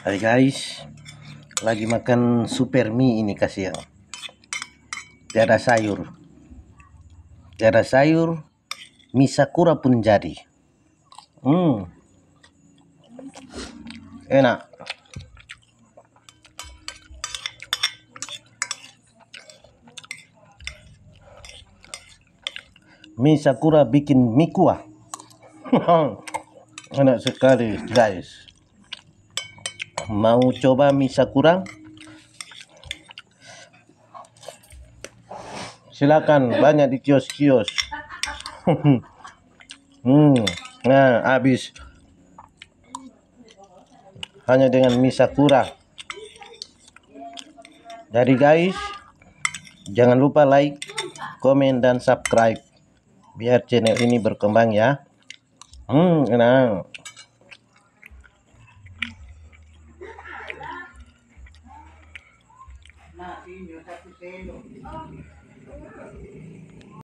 Hai guys, lagi makan super mie ini kasih yang tiada sayur, mie sakura pun jadi. Enak. Mie sakura bikin mie kuah. Enak sekali guys. Mau coba mie sakura? Silakan, banyak di kios-kios. Nah, habis hanya dengan mie sakura. Jadi guys, jangan lupa like, komen, dan subscribe biar channel ini berkembang ya. Enak.